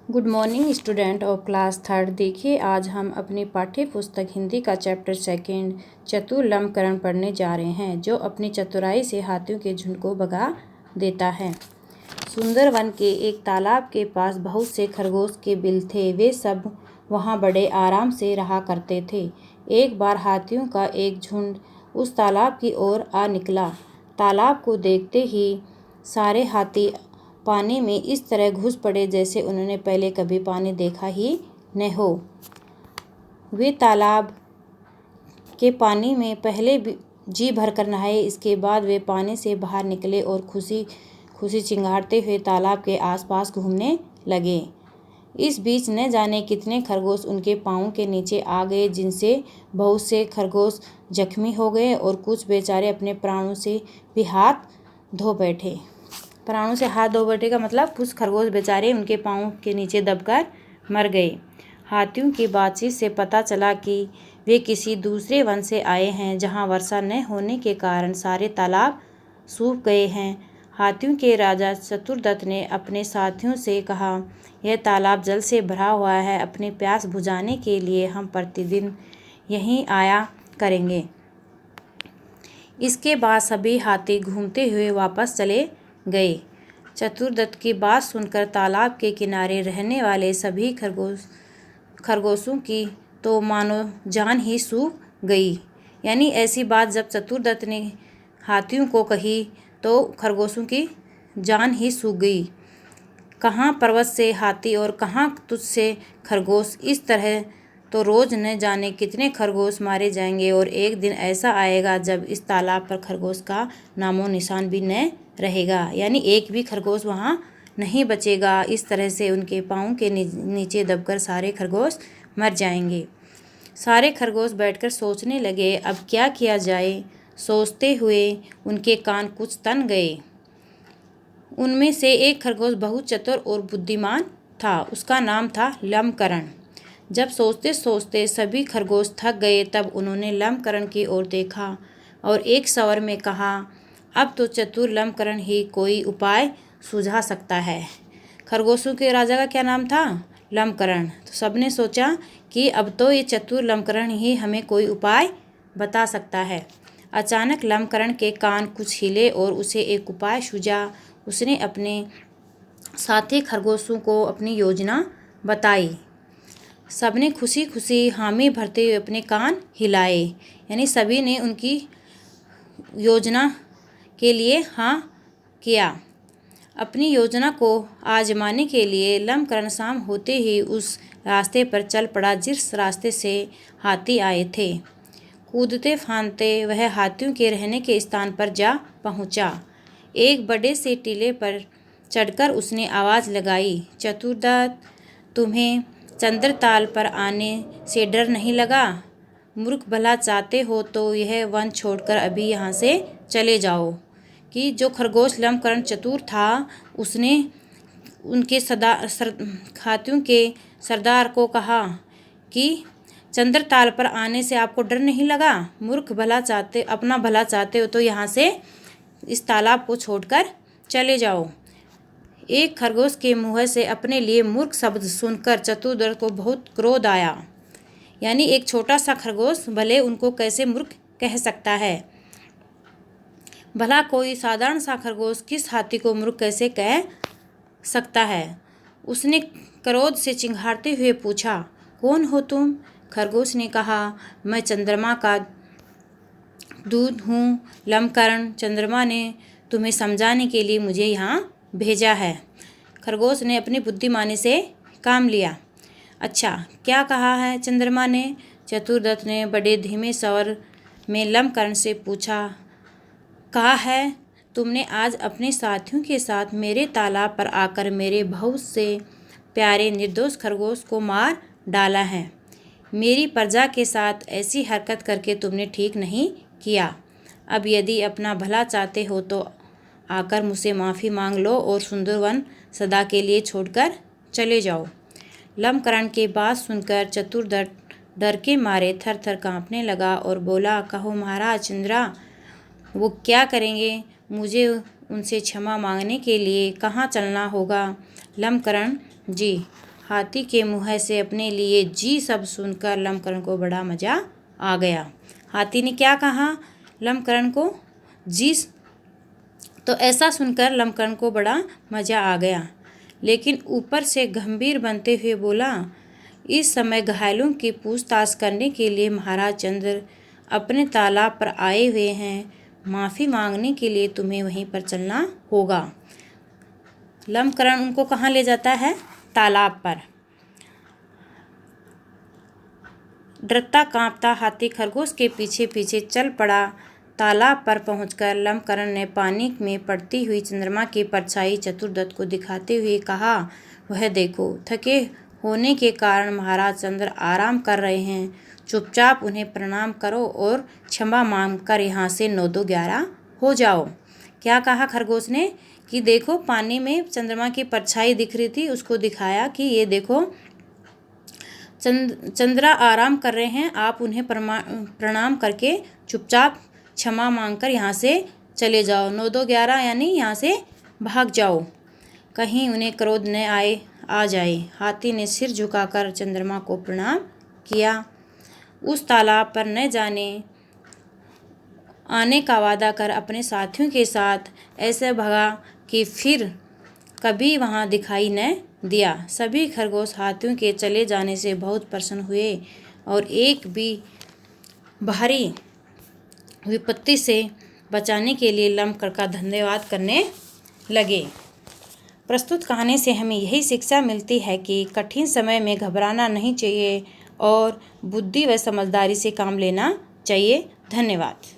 Good morning student of class third. देखिए आज हम अपनी पाठ्य पुस्तक हिंदी का चैप्टर सेकंड चतुर लंबकरण पढ़ने जा रहे हैं, जो अपनी चतुराई से हाथियों के झुंड को भगा देता है। सुंदर वन के एक तालाब के पास बहुत से खरगोश के बिल थे। वे सब वहां बड़े आराम से रहा करते थे। एक बार हाथियों का एक झुंड उस तालाब की ओर आ निकला। तालाब को देखते ही सारे हाथी पानी में इस तरह घुस पड़े जैसे उन्होंने पहले कभी पानी देखा ही न हो। वे तालाब के पानी में पहले जी भरकर नहाए। इसके बाद वे पानी से बाहर निकले और खुशी खुशी चिंगारते हुए तालाब के आसपास घूमने लगे। इस बीच न जाने कितने खरगोश उनके पाँव के नीचे आ गए, जिनसे बहुत से खरगोश जख्मी हो गए और कुछ बेचारे अपने प्राणों से भी हाथ धो बैठे। प्राणों से हाथ धो बैठे का मतलब कुछ खरगोश बेचारे उनके पाँव के नीचे दबकर मर गए। हाथियों की बातचीत से पता चला कि वे किसी दूसरे वन से आए हैं, जहां वर्षा न होने के कारण सारे तालाब सूख गए हैं। हाथियों के राजा चतुरदत्त ने अपने साथियों से कहा, यह तालाब जल से भरा हुआ है। अपनी प्यास बुझाने के लिए हम प्रतिदिन यहीं आया करेंगे। इसके बाद सभी हाथी घूमते हुए वापस चले गए। चतुरदत्त की बात सुनकर तालाब के किनारे रहने वाले सभी खरगोशों की तो मानो जान ही सूख गई। यानी ऐसी बात जब चतुरदत्त ने हाथियों को कही तो खरगोशों की जान ही सूख गई। कहाँ पर्वत से हाथी और कहाँ तुझसे खरगोश। इस तरह तो रोज न जाने कितने खरगोश मारे जाएंगे और एक दिन ऐसा आएगा जब इस तालाब पर खरगोश का नामो निशान भी न रहेगा। यानी एक भी खरगोश वहाँ नहीं बचेगा। इस तरह से उनके पाँव के नीचे दबकर सारे खरगोश मर जाएंगे। सारे खरगोश बैठकर सोचने लगे, अब क्या किया जाए। सोचते हुए उनके कान कुछ तन गए। उनमें से एक खरगोश बहुत चतुर और बुद्धिमान था। उसका नाम था लंबकरण। जब सोचते सोचते सभी खरगोश थक गए, तब उन्होंने लंबकरण की ओर देखा और एक स्वर में कहा, अब तो चतुर लंबकरण ही कोई उपाय सुझा सकता है। खरगोशों के राजा का क्या नाम था? लंबकरण। तो सबने सोचा कि अब तो ये चतुर लंबकरण ही हमें कोई उपाय बता सकता है। अचानक लंबकरण के कान कुछ हिले और उसे एक उपाय सूझा। उसने अपने साथी खरगोशों को अपनी योजना बताई। सबने खुशी खुशी हामी भरते हुए अपने कान हिलाए। यानी सभी ने उनकी योजना के लिए हाँ किया। अपनी योजना को आजमाने के लिए लंबकरण शाम होते ही उस रास्ते पर चल पड़ा जिस रास्ते से हाथी आए थे। कूदते फांदते वह हाथियों के रहने के स्थान पर जा पहुंचा। एक बड़े से टीले पर चढ़कर उसने आवाज़ लगाई, चतुरदत्त, तुम्हें चंद्रताल पर आने से डर नहीं लगा? मूर्ख, भला चाहते हो तो यह वन छोड़कर अभी यहाँ से चले जाओ। कि जो खरगोश लंबकरण चतुर था, उसने उनके हाथियों के सरदार को कहा कि चंद्रताल पर आने से आपको डर नहीं लगा? मूर्ख, अपना भला चाहते हो तो यहाँ से इस तालाब को छोड़कर चले जाओ। एक खरगोश के मुँह से अपने लिए मूर्ख शब्द सुनकर चतुरदत्त को बहुत क्रोध आया। यानी एक छोटा सा खरगोश भले उनको कैसे मूर्ख कह सकता है। भला कोई साधारण सा खरगोश किस हाथी को मूर्ख कैसे कह सकता है। उसने क्रोध से चिंघाड़ते हुए पूछा, कौन हो तुम? खरगोश ने कहा, मैं चंद्रमा का दूत हूँ लंबकरण। चंद्रमा ने तुम्हें समझाने के लिए मुझे यहाँ भेजा है। खरगोश ने अपनी बुद्धिमानी से काम लिया। अच्छा, क्या कहा है चंद्रमा ने? चतुरदत्त ने बड़े धीमे स्वर में लंबकरण से पूछा। कहा है, तुमने आज अपने साथियों के साथ मेरे तालाब पर आकर मेरे बहुत से प्यारे निर्दोष खरगोश को मार डाला है। मेरी प्रजा के साथ ऐसी हरकत करके तुमने ठीक नहीं किया। अब यदि अपना भला चाहते हो तो आकर मुझसे माफ़ी मांग लो और सुंदर वन सदा के लिए छोड़कर चले जाओ। लंबकरण की बात सुनकर चतुरदत्त डर के मारे थर थर काँपने लगा और बोला, कहो महाराज चंद्रा, वो क्या करेंगे? मुझे उनसे क्षमा मांगने के लिए कहाँ चलना होगा? लंबकरण जी, हाथी के मुँह से अपने लिए जी शब्द सुनकर लम्बकरण को बड़ा मज़ा आ गया। हाथी ने क्या कहा लम्बकरण को? जी। तो ऐसा सुनकर लम्बकरण को बड़ा मज़ा आ गया, लेकिन ऊपर से गंभीर बनते हुए बोला, इस समय घायलों की पूछताछ करने के लिए महाराज चंद्र अपने तालाब पर आए हुए हैं। माफ़ी मांगने के लिए तुम्हें वहीं पर चलना होगा। लम्बकरण उनको कहाँ ले जाता है? तालाब पर। डरता कांपता हाथी खरगोश के पीछे पीछे चल पड़ा। तालाब पर पहुंचकर लम्बकरण ने पानी में पड़ती हुई चंद्रमा की परछाई चतुर्दत्त को दिखाते हुए कहा, वह देखो, थके होने के कारण महाराज चंद्र आराम कर रहे हैं। चुपचाप उन्हें प्रणाम करो और क्षमा मांग कर यहाँ से 9-2-11 हो जाओ। क्या कहा खरगोश ने कि देखो, पानी में चंद्रमा की परछाई दिख रही थी, उसको दिखाया कि ये देखो चंद्रा आराम कर रहे हैं, आप उन्हें प्रणाम करके चुपचाप क्षमा मांगकर यहाँ से चले जाओ। 9-2-11 यानी यहाँ से भाग जाओ, कहीं उन्हें क्रोध न आ जाए। हाथी ने सिर झुकाकर चंद्रमा को प्रणाम किया। उस तालाब पर न जाने आने का वादा कर अपने साथियों के साथ ऐसे भगा कि फिर कभी वहाँ दिखाई न दिया। सभी खरगोश हाथियों के चले जाने से बहुत प्रसन्न हुए और एक भी भारी विपत्ति से बचाने के लिए लम्बकरण का धन्यवाद करने लगे। प्रस्तुत कहानी से हमें यही शिक्षा मिलती है कि कठिन समय में घबराना नहीं चाहिए और बुद्धि व समझदारी से काम लेना चाहिए। धन्यवाद।